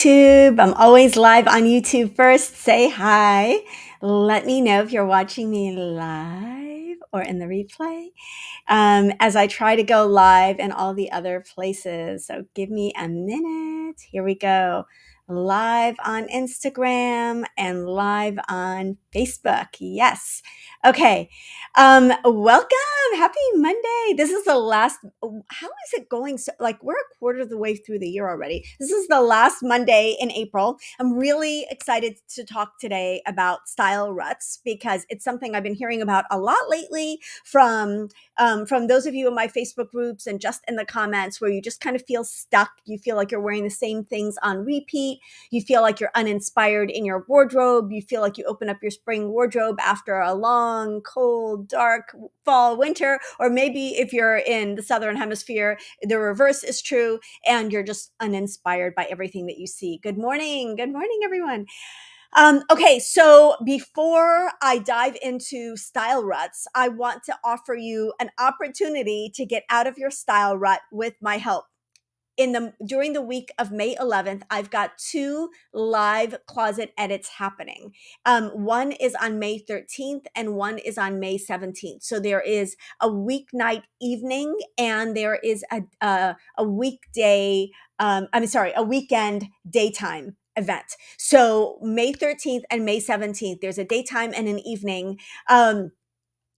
YouTube. I'm always live on YouTube first. Say hi. Let me know if you're watching me live or in the replay as I try to go live in all the other places. So give me a minute. Here we go. Live on Instagram and live on Facebook. Yes. Okay. Welcome. Happy Monday. This is the last. How is it going? So, like, we're a quarter of the way through the year already. This is the last Monday in April. I'm really excited to talk today about style ruts because it's something I've been hearing about a lot lately from those of you in my Facebook groups and just in the comments where you just kind of feel stuck. You feel like you're wearing the same things on repeat. You feel like you're uninspired in your wardrobe. You feel like you open up your spring wardrobe after a long, cold, dark fall, winter, or maybe if you're in the Southern Hemisphere, the reverse is true and you're just uninspired by everything that you see. Good morning. Good morning, everyone. Okay, so before I dive into style ruts, I want to offer you an opportunity to get out of your style rut with my help. During the week of May 11th, I've got 2 live closet edits happening. One is on May 13th and one is on May 17th. So there is a weeknight evening and there is a weekday. A weekend daytime event. So May 13th and May 17th, there's a daytime and an evening.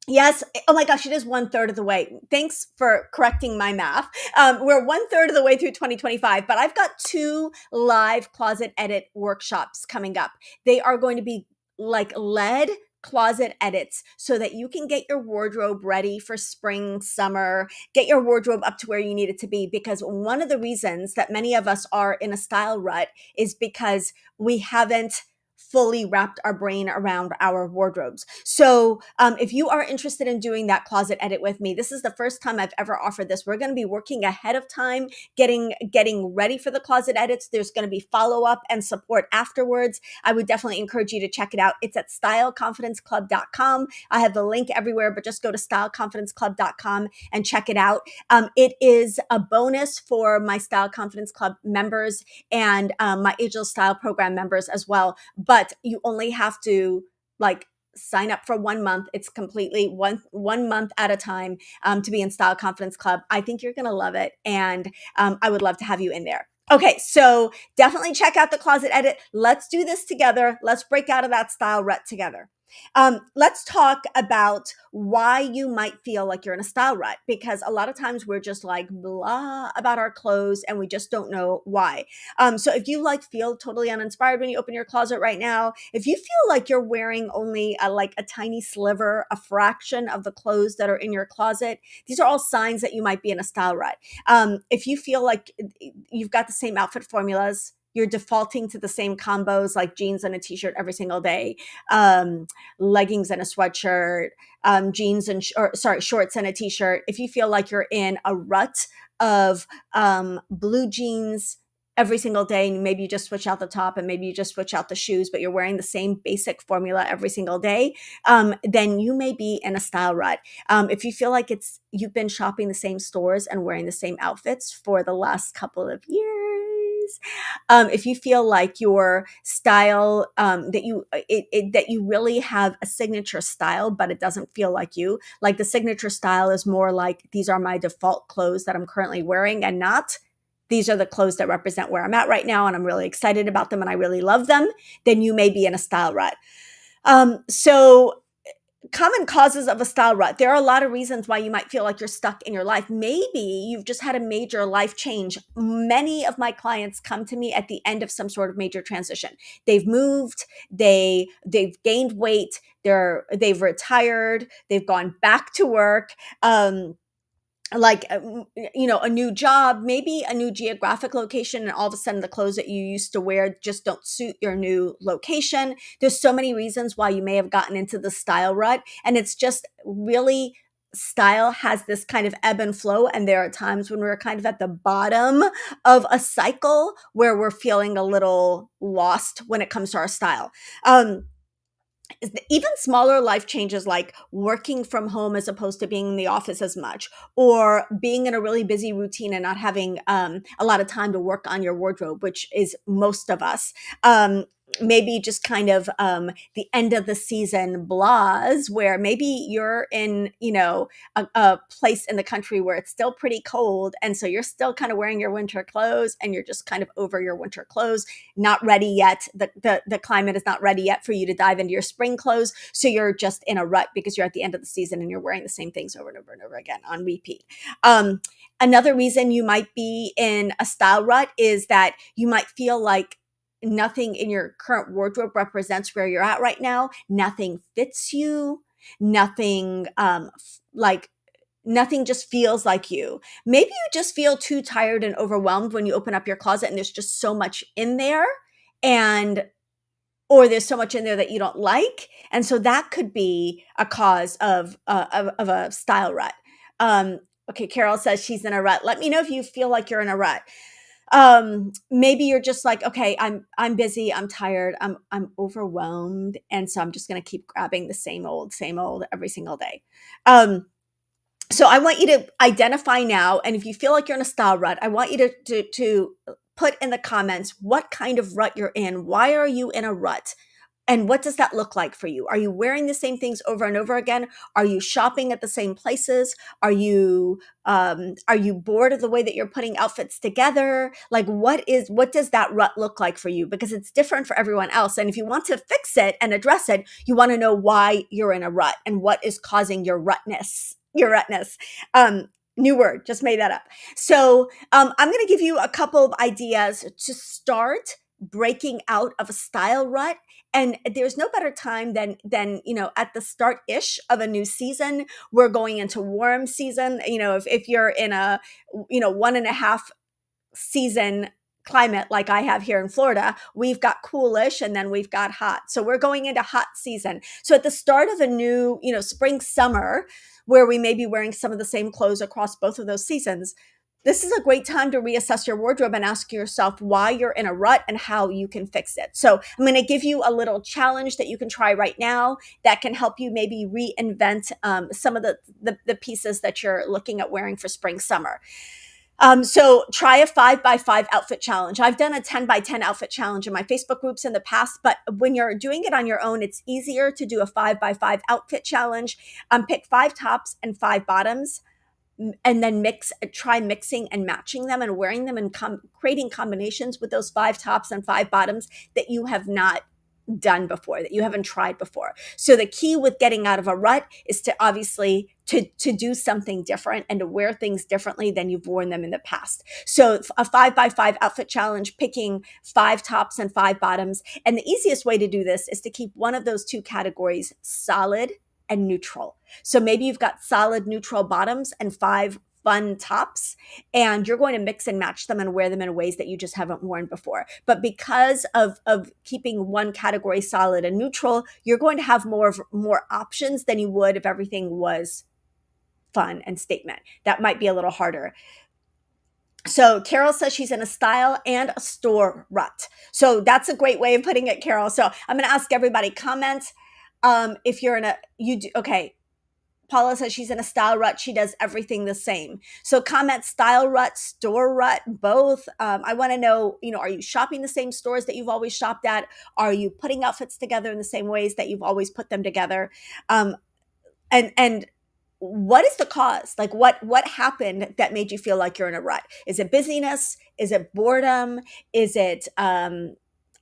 Yes. Oh my gosh, it is 1/3 of the way. Thanks for correcting my math. We're 1/3 of the way through 2025, but I've got 2 live closet edit workshops coming up. They are going to be like led closet edits so that you can get your wardrobe ready for spring, summer, get your wardrobe up to where you need it to be. Because one of the reasons that many of us are in a style rut is because we haven't fully wrapped our brain around our wardrobes. So if you are interested in doing that closet edit with me, this is the first time I've ever offered this. We're going to be working ahead of time, getting ready for the closet edits. There's going to be follow-up and support afterwards. I would definitely encourage you to check it out. It's at styleconfidenceclub.com. I have the link everywhere, but just go to styleconfidenceclub.com and check it out. It is a bonus for my Style Confidence Club members and my Ageless Style Program members as well. But you only have to sign up for 1 month. It's completely one month at a time to be in Style Confidence Club. I think you're going to love it. And I would love to have you in there. Okay, so definitely check out the closet edit. Let's do this together. Let's break out of that style rut together. Let's talk about why you might feel like you're in a style rut, because a lot of times we're just like blah about our clothes and we just don't know why. So if you feel totally uninspired when you open your closet right now, if you feel like you're wearing only a tiny sliver, a fraction of the clothes that are in your closet, these are all signs that you might be in a style rut. If you feel like you've got the same outfit formulas, you're defaulting to the same combos like jeans and a t-shirt every single day, leggings and a sweatshirt, shorts and a t-shirt. If you feel like you're in a rut of blue jeans every single day, and maybe you just switch out the top and maybe you just switch out the shoes, but you're wearing the same basic formula every single day, then you may be in a style rut. If you feel like you've been shopping the same stores and wearing the same outfits for the last couple of years, if you feel like your style that you really have a signature style, but it doesn't feel like you, like the signature style is more like these are my default clothes that I'm currently wearing, and not these are the clothes that represent where I'm at right now and I'm really excited about them and I really love them, then you may be in a style rut. So common causes of a style rut. There are a lot of reasons why you might feel like you're stuck in your life. Maybe you've just had a major life change. Many of my clients come to me at the end of some sort of major transition. They've moved, they've gained weight, they've retired, they've gone back to work. A new job, maybe a new geographic location, and all of a sudden the clothes that you used to wear just don't suit your new location. There's so many reasons why you may have gotten into the style rut, and it's just really, style has this kind of ebb and flow, and there are times when we're kind of at the bottom of a cycle where we're feeling a little lost when it comes to our style. even smaller life changes like working from home as opposed to being in the office as much, or being in a really busy routine and not having a lot of time to work on your wardrobe, which is most of us. Maybe just kind of the end of the season blahs, where maybe you're in, a place in the country where it's still pretty cold. And so you're still kind of wearing your winter clothes and you're just kind of over your winter clothes, not ready yet. The climate is not ready yet for you to dive into your spring clothes. So you're just in a rut because you're at the end of the season and you're wearing the same things over and over and over again on repeat. Another reason you might be in a style rut is that you might feel like nothing in your current wardrobe represents where you're at right now. Nothing fits you. Nothing like nothing just feels like you. Maybe you just feel too tired and overwhelmed when you open up your closet and there's just so much in there, and or there's so much in there that you don't like. And so that could be a cause of a style rut. Okay, Carol says she's in a rut. Let me know if you feel like you're in a rut. Maybe you're just like, okay, I'm busy, I'm tired, I'm overwhelmed, and so I'm just going to keep grabbing the same old every single day. So I want you to identify now, and if you feel like you're in a style rut, I want you to put in the comments what kind of rut you're in. Why are you in a rut? And what does that look like for you? Are you wearing the same things over and over again? Are you shopping at the same places? Are you bored of the way that you're putting outfits together? Like, what does that rut look like for you? Because it's different for everyone else. And if you want to fix it and address it, you want to know why you're in a rut and what is causing your rutness. Your rutness. New word, just made that up. So I'm going to give you a couple of ideas to start breaking out of a style rut. And there's no better time than at the start-ish of a new season. We're going into warm season. If you're in a 1.5 season climate like I have here in Florida, we've got coolish and then we've got hot. So we're going into hot season. So at the start of a new, spring, summer, where we may be wearing some of the same clothes across both of those seasons, this is a great time to reassess your wardrobe and ask yourself why you're in a rut and how you can fix it. So I'm going to give you a little challenge that you can try right now that can help you maybe reinvent some of the pieces that you're looking at wearing for spring, summer. So try a 5x5 outfit challenge. I've done a 10x10 outfit challenge in my Facebook groups in the past, but when you're doing it on your own, it's easier to do a 5x5 outfit challenge. Pick 5 tops and 5 bottoms, and then try mixing and matching them and wearing them and creating combinations with those 5 tops and 5 bottoms that you have not done before, that you haven't tried before. So the key with getting out of a rut is to obviously to do something different and to wear things differently than you've worn them in the past. So a 5x5 outfit challenge, picking 5 tops and 5 bottoms. And the easiest way to do this is to keep one of those 2 categories solid and neutral. So maybe you've got solid neutral bottoms and 5 fun tops, and you're going to mix and match them and wear them in ways that you just haven't worn before. But because of keeping one category solid and neutral, you're going to have more options than you would if everything was fun and statement. That might be a little harder. So Carol says she's in a style and a store rut. So that's a great way of putting it, Carol. So I'm going to ask everybody, comment if you're in okay. Paula says she's in a style rut. She does everything the same. So comment style rut, store rut, both. I want to know, are you shopping the same stores that you've always shopped at? Are you putting outfits together in the same ways that you've always put them together? And what is the cause? Like what happened that made you feel like you're in a rut? Is it busyness? Is it boredom? Is it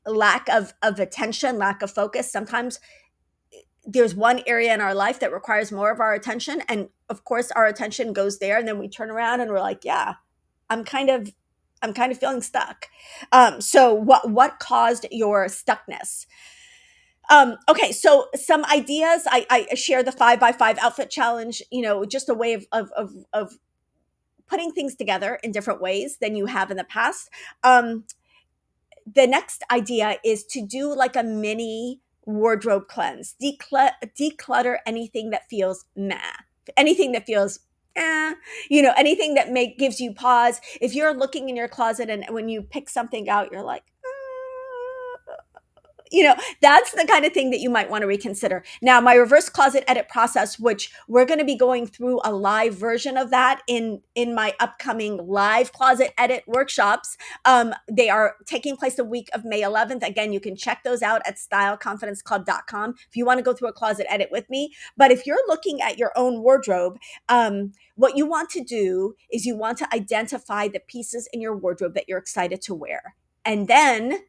lack of attention, lack of focus? Sometimes there's one area in our life that requires more of our attention. And of course, our attention goes there. And then we turn around and we're like, yeah, I'm kind of feeling stuck. So what caused your stuckness? Okay, so some ideas. I share the 5x5 outfit challenge, just a way of putting things together in different ways than you have in the past. The next idea is to do like a mini wardrobe cleanse. Declutter anything that feels meh, anything that feels anything that gives you pause. If you're looking in your closet and when you pick something out, you're like, That's the kind of thing that you might want to reconsider. Now, my reverse closet edit process, which we're going to be going through a live version of that in my upcoming live closet edit workshops. They are taking place the week of May 11th. Again, you can check those out at styleconfidenceclub.com if you want to go through a closet edit with me. But if you're looking at your own wardrobe, what you want to do is you want to identify the pieces in your wardrobe that you're excited to wear. And then,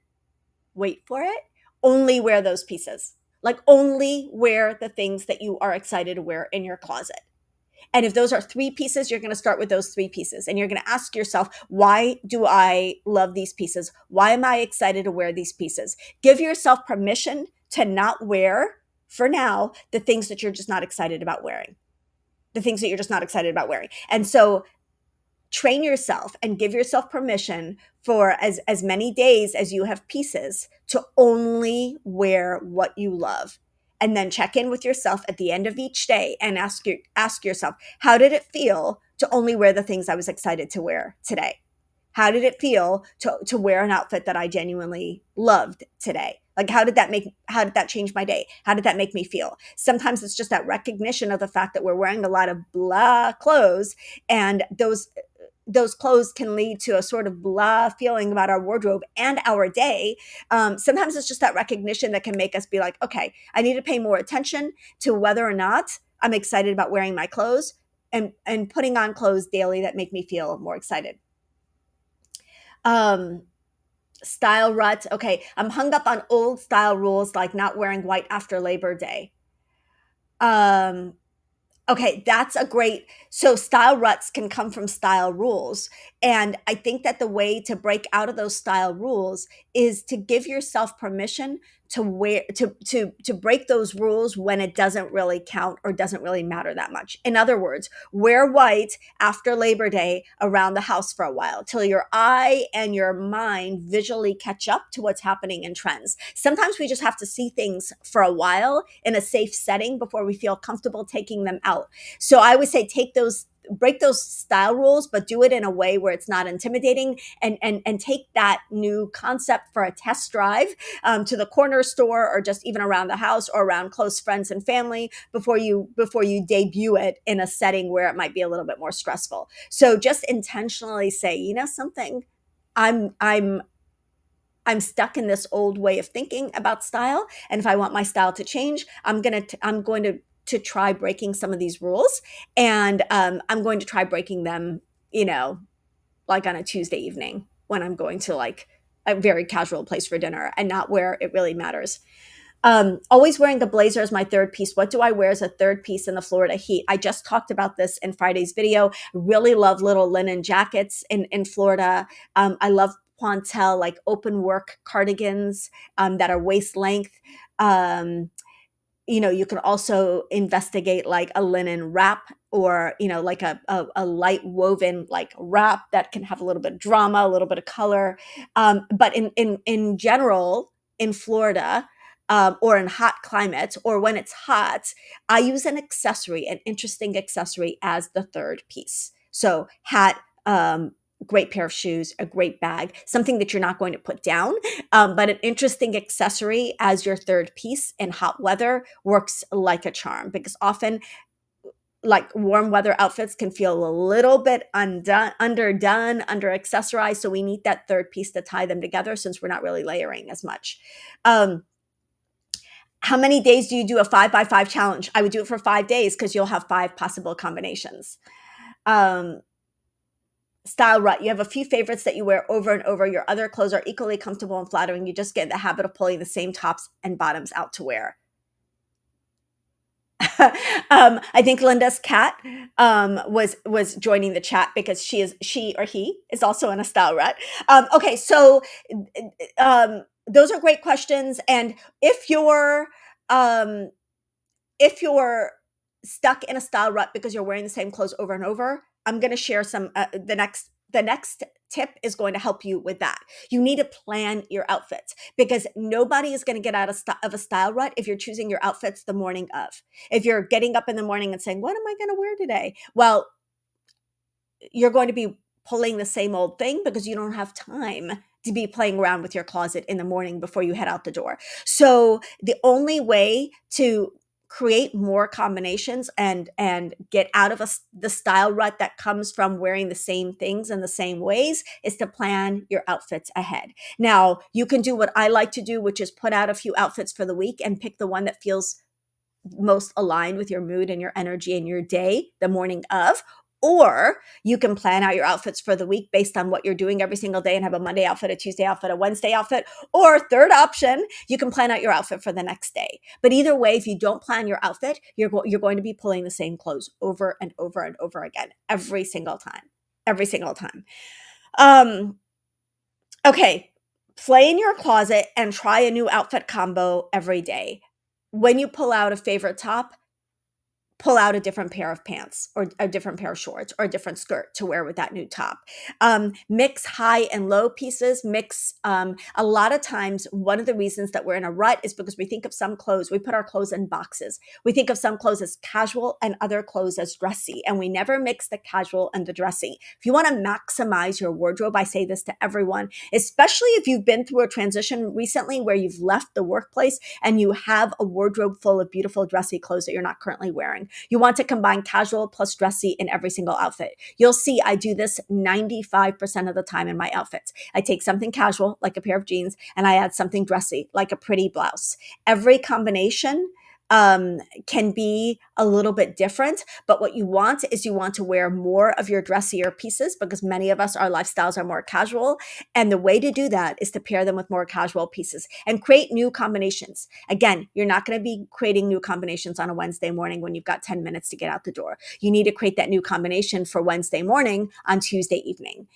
wait for it, only wear those pieces. Like, only wear the things that you are excited to wear in your closet. And if those are 3 pieces, you're going to start with those 3 pieces. And you're going to ask yourself, why do I love these pieces? Why am I excited to wear these pieces? Give yourself permission to not wear, for now, the things that you're just not excited about wearing. The things that you're just not excited about wearing. And so train yourself and give yourself permission for as many days as you have pieces to only wear what you love. And then check in with yourself at the end of each day and ask yourself, how did it feel to only wear the things I was excited to wear today? How did it feel to wear an outfit that I genuinely loved today? Like, how did that change my day? How did that make me feel? Sometimes it's just that recognition of the fact that we're wearing a lot of blah clothes, and those clothes can lead to a sort of blah feeling about our wardrobe and our day. Sometimes it's just that recognition that can make us be like, okay, I need to pay more attention to whether or not I'm excited about wearing my clothes, and putting on clothes daily that make me feel more excited. Style rut. Okay, I'm hung up on old style rules like not wearing white after Labor Day. Okay, that's a great. So style ruts can come from style rules. And I think that the way to break out of those style rules is to give yourself permission to wear to break those rules when it doesn't really count or doesn't really matter that much. In other words, wear white after Labor Day around the house for a while till your eye and your mind visually catch up to what's happening in trends. Sometimes we just have to see things for a while in a safe setting before we feel comfortable taking them out. So I would say break those style rules, but do it in a way where it's not intimidating, and take that new concept for a test drive to the corner store, or just even around the house or around close friends and family before you debut it in a setting where it might be a little bit more stressful. So just intentionally say, something, I'm stuck in this old way of thinking about style, and if I want my style to change, I'm going to try breaking some of these rules, and I'm going to try breaking them, like on a Tuesday evening when I'm going to like a very casual place for dinner and not where it really matters. Always wearing the blazer as my third piece. What do I wear as a third piece in the Florida heat? I just talked about this in Friday's video. Really love little linen jackets in Florida. I love Pointel, like open work cardigans that are waist length. You can also investigate like a linen wrap, or, like a light woven like wrap that can have a little bit of drama, a little bit of color. But in general, in Florida, or in hot climates, or when it's hot, I use an interesting accessory as the third piece. So hat, great pair of shoes, a great bag, something that you're not going to put down, but an interesting accessory as your third piece in hot weather works like a charm, because often, like, warm weather outfits can feel a little bit underdone, under accessorized. So we need that third piece to tie them together, since we're not really layering as much. How many days do you do a 5x5 challenge? I would do it for 5 days, because you'll have 5 possible combinations. Style rut. You have a few favorites that you wear over and over. Your other clothes are equally comfortable and flattering. You just get in the habit of pulling the same tops and bottoms out to wear. I think Linda's cat was joining the chat because she or he is also in a style rut. Okay, so those are great questions, and if you're stuck in a style rut because you're wearing the same clothes over and over, I'm going to share some. The next tip is going to help you with that. You need to plan your outfits, because nobody is going to get out of a style rut if you're choosing your outfits the morning of. If you're getting up in the morning and saying, "What am I going to wear today?" Well, you're going to be pulling the same old thing because you don't have time to be playing around with your closet in the morning before you head out the door. So the only way to create more combinations and get out of the style rut that comes from wearing the same things in the same ways is to plan your outfits ahead. Now, you can do what I like to do, which is put out a few outfits for the week and pick the one that feels most aligned with your mood and your energy and your day the morning of. Or you can plan out your outfits for the week based on what you're doing every single day and have a Monday outfit, a Tuesday outfit, a Wednesday outfit. Or third option, you can plan out your outfit for the next day. But either way, if you don't plan your outfit, you're going to be pulling the same clothes over and over and over again every single time. Every single time. Um, okay, play in your closet and try a new outfit combo every day. When you pull out a favorite top, pull out a different pair of pants or a different pair of shorts or a different skirt to wear with that new top. Mix high and low pieces. A lot of times, one of the reasons that we're in a rut is because we think of some clothes, we put our clothes in boxes. We think of some clothes as casual and other clothes as dressy, and we never mix the casual and the dressy. If you want to maximize your wardrobe, I say this to everyone, especially if you've been through a transition recently where you've left the workplace and you have a wardrobe full of beautiful dressy clothes that you're not currently wearing. You want to combine casual plus dressy in every single outfit. You'll see I do this 95% of the time in my outfits. I take something casual, like a pair of jeans, and I add something dressy, like a pretty blouse. Every combination can be a little bit different, but what you want is you want to wear more of your dressier pieces because many of us, our lifestyles are more casual. And the way to do that is to pair them with more casual pieces and create new combinations. Again, you're not going to be creating new combinations on a Wednesday morning when you've got 10 minutes to get out the door. You need to create that new combination for Wednesday morning on Tuesday evening.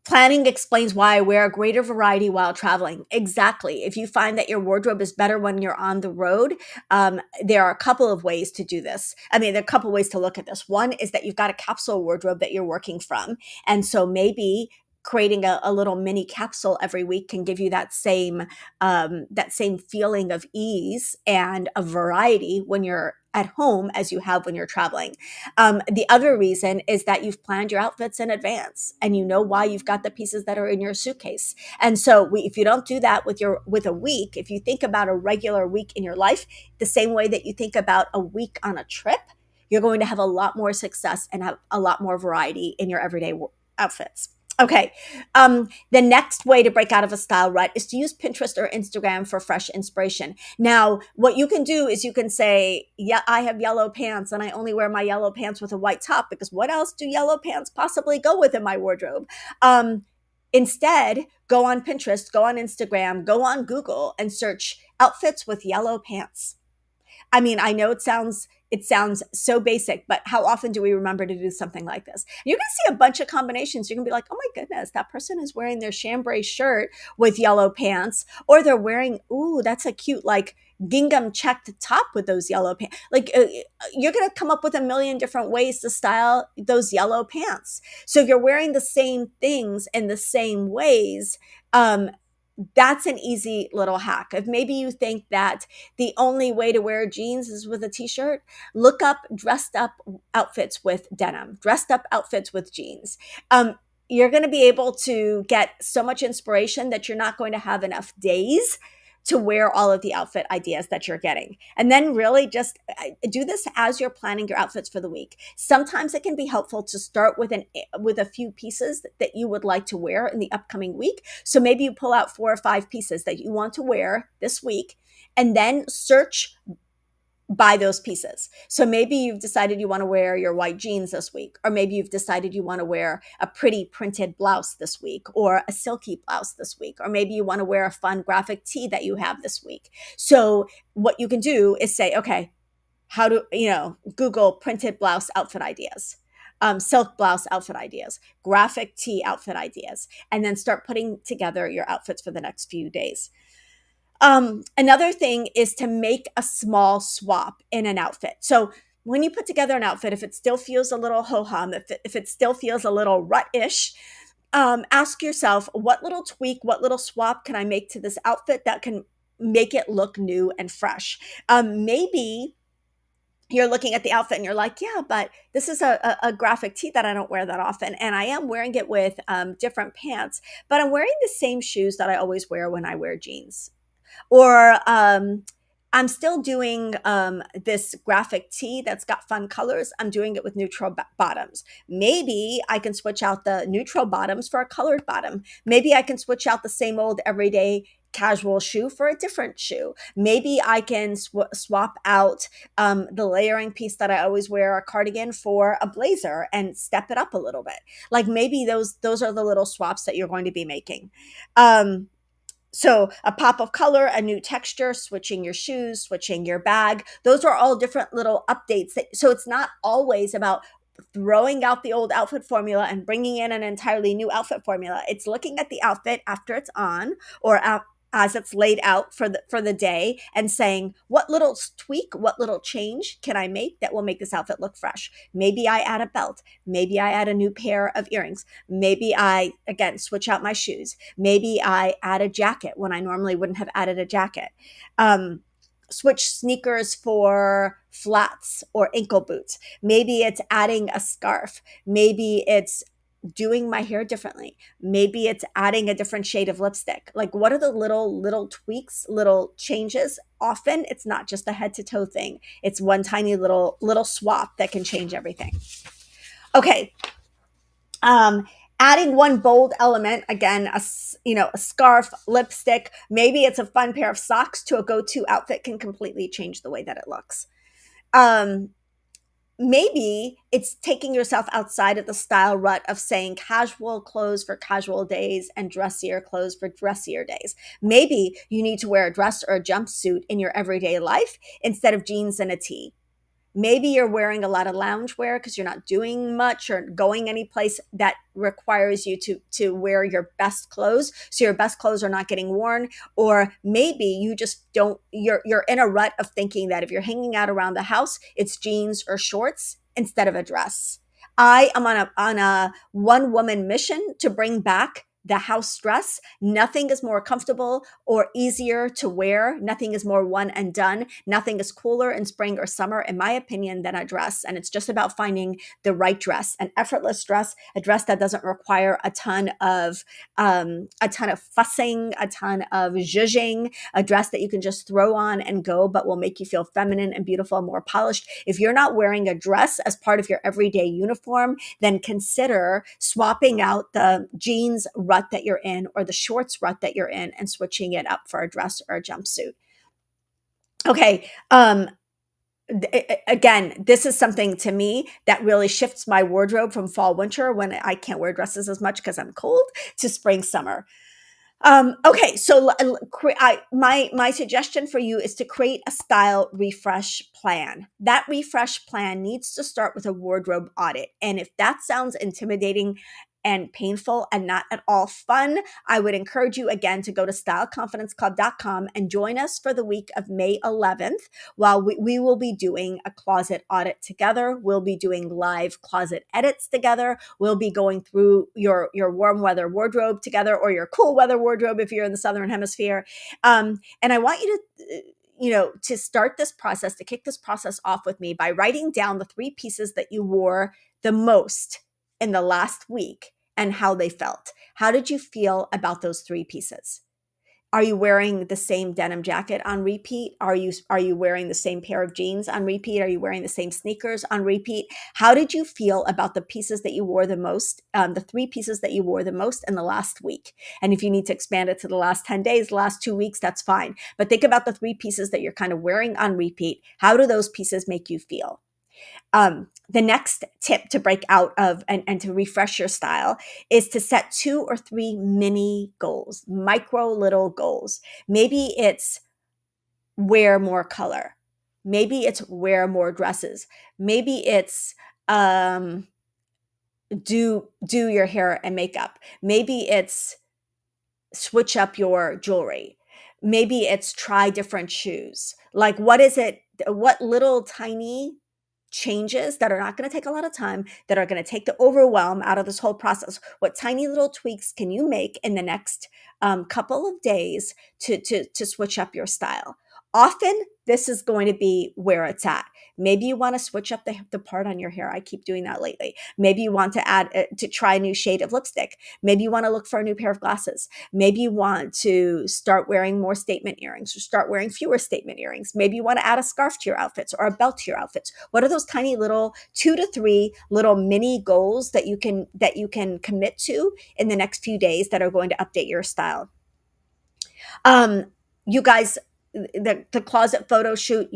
Planning explains why I wear a greater variety while traveling. Exactly. If you find that your wardrobe is better when you're on the road, there are a couple of ways to do this. I mean, there are a couple of ways to look at this. One is that you've got a capsule wardrobe that you're working from. And so maybe creating a little mini capsule every week can give you that same feeling of ease and of variety when you're at home as you have when you're traveling. The other reason is that you've planned your outfits in advance and you know why you've got the pieces that are in your suitcase. And so if you don't do that with a week, if you think about a regular week in your life, the same way that you think about a week on a trip, you're going to have a lot more success and have a lot more variety in your everyday outfits. Okay. The next way to break out of a style rut is to use Pinterest or Instagram for fresh inspiration. Now, what you can do is you can say, yeah, I have yellow pants and I only wear my yellow pants with a white top because what else do yellow pants possibly go with in my wardrobe? Instead, go on Pinterest, go on Instagram, go on Google and search outfits with yellow pants. I mean, I know it sounds so basic, but how often do we remember to do something like this? You're going to see a bunch of combinations. You're going to be like, oh my goodness, that person is wearing their chambray shirt with yellow pants, or they're wearing, ooh, that's a cute, like, gingham checked top with those yellow pants. Like, you're going to come up with a million different ways to style those yellow pants. So if you're wearing the same things in the same ways, that's an easy little hack. If maybe you think that the only way to wear jeans is with a t-shirt, look up dressed up outfits with denim, dressed up outfits with jeans. You're going to be able to get so much inspiration that you're not going to have enough days to wear all of the outfit ideas that you're getting. And then really just do this as you're planning your outfits for the week. Sometimes it can be helpful to start with a few pieces that you would like to wear in the upcoming week. So maybe you pull out 4 or 5 pieces that you want to wear this week and then search by those pieces. So maybe you've decided you want to wear your white jeans this week, or maybe you've decided you want to wear a pretty printed blouse this week, or a silky blouse this week, or maybe you want to wear a fun graphic tee that you have this week. So what you can do is say, okay, Google printed blouse outfit ideas, silk blouse outfit ideas, graphic tee outfit ideas, and then start putting together your outfits for the next few days. Another thing is to make a small swap in an outfit. So when you put together an outfit, if it still feels a little ho-hum, if it still feels a little rut-ish, ask yourself, what little tweak, what little swap can I make to this outfit that can make it look new and fresh? Maybe you're looking at the outfit and you're like, yeah, but this is a graphic tee that I don't wear that often. And I am wearing it with different pants, but I'm wearing the same shoes that I always wear when I wear jeans. Or I'm still doing this graphic tee that's got fun colors. I'm doing it with neutral bottoms. Maybe I can switch out the neutral bottoms for a colored bottom. Maybe I can switch out the same old everyday casual shoe for a different shoe. Maybe I can swap out the layering piece that I always wear, a cardigan, for a blazer and step it up a little bit. Like maybe those are the little swaps that you're going to be making. So a pop of color, a new texture, switching your shoes, switching your bag. Those are all different little updates. So it's not always about throwing out the old outfit formula and bringing in an entirely new outfit formula. It's looking at the outfit after it's on, or as it's laid out for the day, and saying, what little tweak, what little change can I make that will make this outfit look fresh? Maybe I add a belt. Maybe I add a new pair of earrings. Maybe I, again, switch out my shoes. Maybe I add a jacket when I normally wouldn't have added a jacket. Switch sneakers for flats or ankle boots. Maybe it's adding a scarf. Maybe it's doing my hair differently. Maybe it's adding a different shade of lipstick. Like, what are the little tweaks, little changes? Often it's not just a head to toe thing. It's one tiny little swap that can change everything. Okay. Adding one bold element, again, a scarf, lipstick. Maybe it's a fun pair of socks to a go-to outfit, can completely change the way that it looks. Maybe it's taking yourself outside of the style rut of saying casual clothes for casual days and dressier clothes for dressier days. Maybe you need to wear a dress or a jumpsuit in your everyday life instead of jeans and a tee. Maybe you're wearing a lot of loungewear because you're not doing much or going any place that requires you to wear your best clothes. So your best clothes are not getting worn. Or maybe you just don't, you're in a rut of thinking that if you're hanging out around the house, it's jeans or shorts instead of a dress. I am on a one woman mission to bring back the house dress. Nothing is more comfortable or easier to wear. Nothing is more one and done. Nothing is cooler in spring or summer, in my opinion, than a dress. And it's just about finding the right dress, an effortless dress, a dress that doesn't require a ton of fussing, a ton of zhuzhing, a dress that you can just throw on and go, but will make you feel feminine and beautiful and more polished. If you're not wearing a dress as part of your everyday uniform, then consider swapping out the jeans rut that you're in or the shorts rut that you're in and switching it up for a dress or a jumpsuit. Okay. Again, this is something to me that really shifts my wardrobe from fall winter, when I can't wear dresses as much because I'm cold, to spring summer. Okay, so my suggestion for you is to create a style refresh plan. That refresh plan needs to start with a wardrobe audit. And if that sounds intimidating and painful and not at all fun, I would encourage you again to go to styleconfidenceclub.com and join us for the week of May 11th, while we will be doing a closet audit together. We'll be doing live closet edits together. We'll be going through your warm weather wardrobe together, or your cool weather wardrobe if you're in the Southern Hemisphere. And I want you to start this process, to kick this process off with me by writing down the 3 pieces that you wore the most in the last week and how they felt. How did you feel about those 3 pieces? Are you wearing the same denim jacket on repeat? Are you wearing the same pair of jeans on repeat? Are you wearing the same sneakers on repeat? How did you feel about the pieces that you wore the most, the 3 pieces that you wore the most in the last week? And if you need to expand it to the last 10 days, the last 2 weeks, that's fine. But think about the 3 pieces that you're kind of wearing on repeat. How do those pieces make you feel? The next tip to break out of and to refresh your style is to set 2 or 3 mini goals, micro little goals. Maybe it's wear more color. Maybe it's wear more dresses. Maybe it's do your hair and makeup. Maybe it's switch up your jewelry. Maybe it's try different shoes. Like, what is it? What little tiny changes that are not going to take a lot of time, that are going to take the overwhelm out of this whole process? What tiny little tweaks can you make in the next couple of days to switch up your style? Often, this is going to be where it's at. Maybe you want to switch up the part on your hair. I keep doing that lately. Maybe you want to to try a new shade of lipstick. Maybe you want to look for a new pair of glasses. Maybe you want to start wearing more statement earrings or start wearing fewer statement earrings. Maybe you want to add a scarf to your outfits or a belt to your outfits. What are those tiny little 2 to 3 little mini goals that you can commit to in the next few days that are going to update your style? Um, you guys, the closet photo shoot,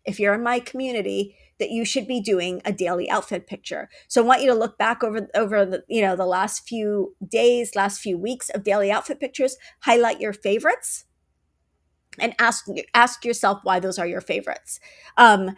if you're in my community, that you should be doing a daily outfit picture. So I want you to look back over the last few days, last few weeks of daily outfit pictures, highlight your favorites, and ask yourself why those are your favorites. Um,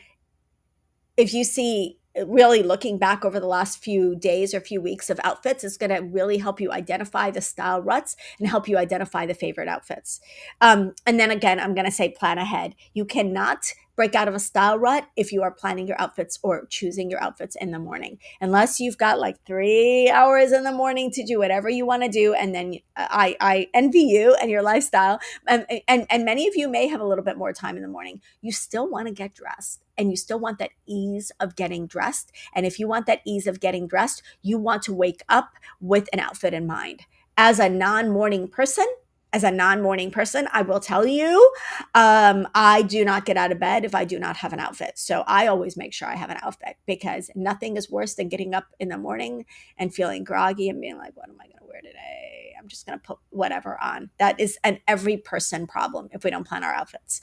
if you see, really looking back over the last few days or few weeks of outfits is going to really help you identify the style ruts and help you identify the favorite outfits. And then again, I'm going to say plan ahead. You cannot break out of a style rut if you are planning your outfits or choosing your outfits in the morning, unless you've got like 3 hours in the morning to do whatever you want to do. And then I envy you and your lifestyle. And many of you may have a little bit more time in the morning. You still want to get dressed and you still want that ease of getting dressed. And if you want that ease of getting dressed, you want to wake up with an outfit in mind. As a non-morning person, I will tell you, I do not get out of bed if I do not have an outfit. So I always make sure I have an outfit, because nothing is worse than getting up in the morning and feeling groggy and being like, what am I going to wear today? I'm just going to put whatever on. That is an every person problem if we don't plan our outfits.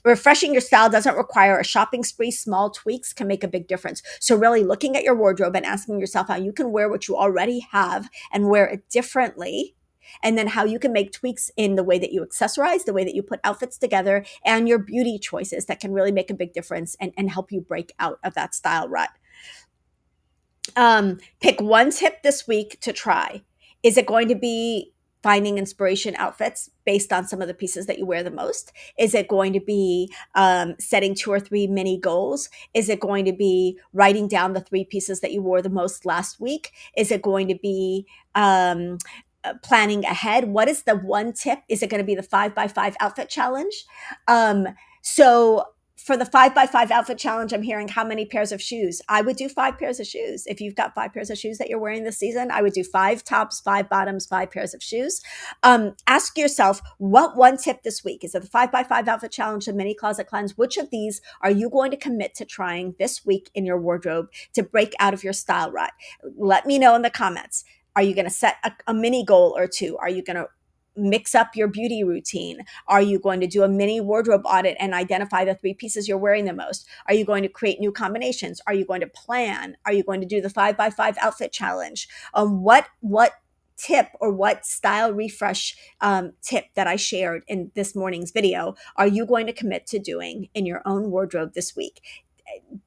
Refreshing your style doesn't require a shopping spree. Small tweaks can make a big difference. So really looking at your wardrobe and asking yourself how you can wear what you already have and wear it differently. And then how you can make tweaks in the way that you accessorize, the way that you put outfits together, and your beauty choices that can really make a big difference and help you break out of that style rut. Pick one tip this week to try. Is it going to be finding inspiration outfits based on some of the pieces that you wear the most? Is it going to be setting 2 or 3 mini goals? Is it going to be writing down the 3 pieces that you wore the most last week? Is it going to be planning ahead? What is the one tip? Is it going to be the 5x5 outfit challenge? So for the 5x5 outfit challenge, I'm hearing how many pairs of shoes. I would do 5 pairs of shoes. If you've got 5 pairs of shoes that you're wearing this season, I would do 5 tops, 5 bottoms, 5 pairs of shoes. Ask yourself, what one tip this week? Is it the 5x5 outfit challenge, the mini closet cleanse? Which of these are you going to commit to trying this week in your wardrobe to break out of your style rut? Let me know in the comments. Are you going to set a mini goal or 2? Are you going to mix up your beauty routine? Are you going to do a mini wardrobe audit and identify the 3 pieces you're wearing the most? Are you going to create new combinations? Are you going to plan? Are you going to do the 5x5 outfit challenge? What tip or what style refresh tip that I shared in this morning's video are you going to commit to doing in your own wardrobe this week?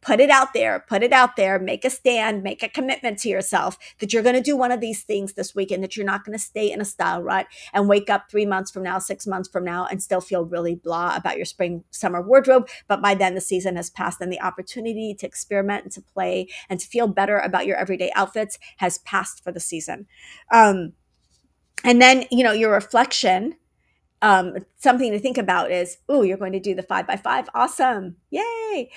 Put it out there, make a stand, make a commitment to yourself that you're going to do one of these things this week, and that you're not going to stay in a style rut and wake up 3 months from now, 6 months from now, and still feel really blah about your spring summer wardrobe. But by then the season has passed and the opportunity to experiment and to play and to feel better about your everyday outfits has passed for the season. And then, your reflection, something to think about is, you're going to do the 5x5. Awesome. Yay.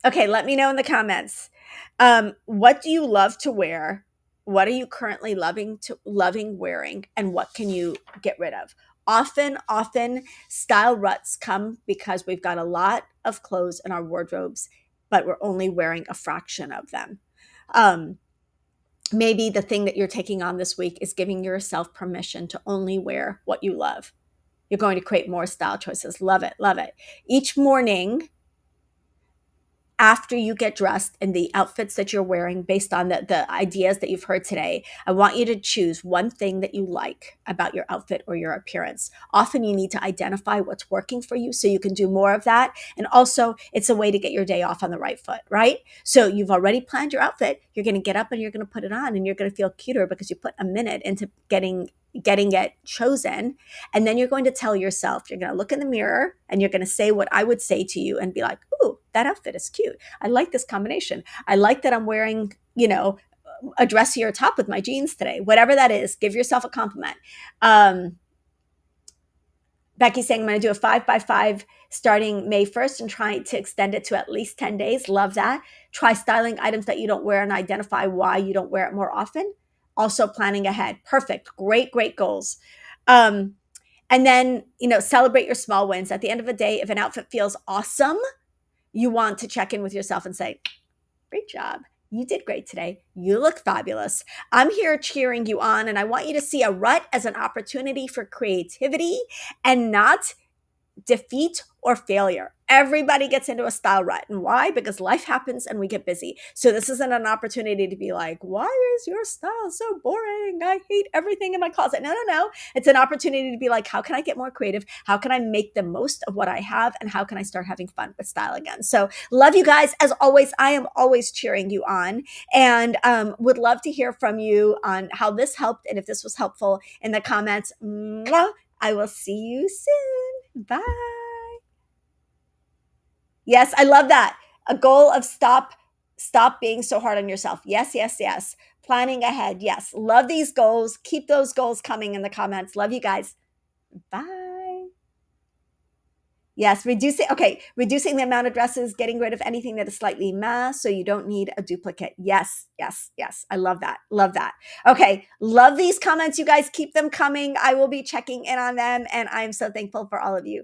Okay. Let me know in the comments. What do you love to wear? What are you currently loving wearing? And what can you get rid of? Often style ruts come because we've got a lot of clothes in our wardrobes, but we're only wearing a fraction of them. Maybe the thing that you're taking on this week is giving yourself permission to only wear what you love. You're going to create more style choices. Love it. Love it. Each morning, after you get dressed in the outfits that you're wearing based on the ideas that you've heard today, I want you to choose one thing that you like about your outfit or your appearance. Often you need to identify what's working for you so you can do more of that. And also, it's a way to get your day off on the right foot, right? So you've already planned your outfit. You're going to get up and you're going to put it on, and you're going to feel cuter because you put a minute into getting it chosen. And then you're going to tell yourself, you're going to look in the mirror and you're going to say what I would say to you and be like, ooh, that outfit is cute. I like this combination. I like that I'm wearing, a dressier top with my jeans today. Whatever that is, give yourself a compliment. Becky's saying I'm going to do a 5 by 5 starting May 1st and try to extend it to at least 10 days. Love that. Try styling items that you don't wear and identify why you don't wear it more often. Also planning ahead. Perfect. Great, great goals. Um, and then, celebrate your small wins. At the end of the day, if an outfit feels awesome, you want to check in with yourself and say, great job. You did great today. You look fabulous. I'm here cheering you on, and I want you to see a rut as an opportunity for creativity and not defeat or failure. Everybody gets into a style rut. And why? Because life happens and we get busy. So this isn't an opportunity to be like, why is your style so boring? I hate everything in my closet. No, no, no. It's an opportunity to be like, how can I get more creative? How can I make the most of what I have? And how can I start having fun with style again? So love you guys. As always, I am always cheering you on, and would love to hear from you on how this helped and if this was helpful in the comments. Mwah! I will see you soon. Bye. Yes, I love that. A goal of stop being so hard on yourself. Yes, yes, yes. Planning ahead. Yes. Love these goals. Keep those goals coming in the comments. Love you guys. Bye. Yes, reducing the amount of dresses, getting rid of anything that is slightly mass so you don't need a duplicate. Yes, yes, yes. I love that. Love that. Okay, love these comments. You guys keep them coming. I will be checking in on them, and I'm so thankful for all of you.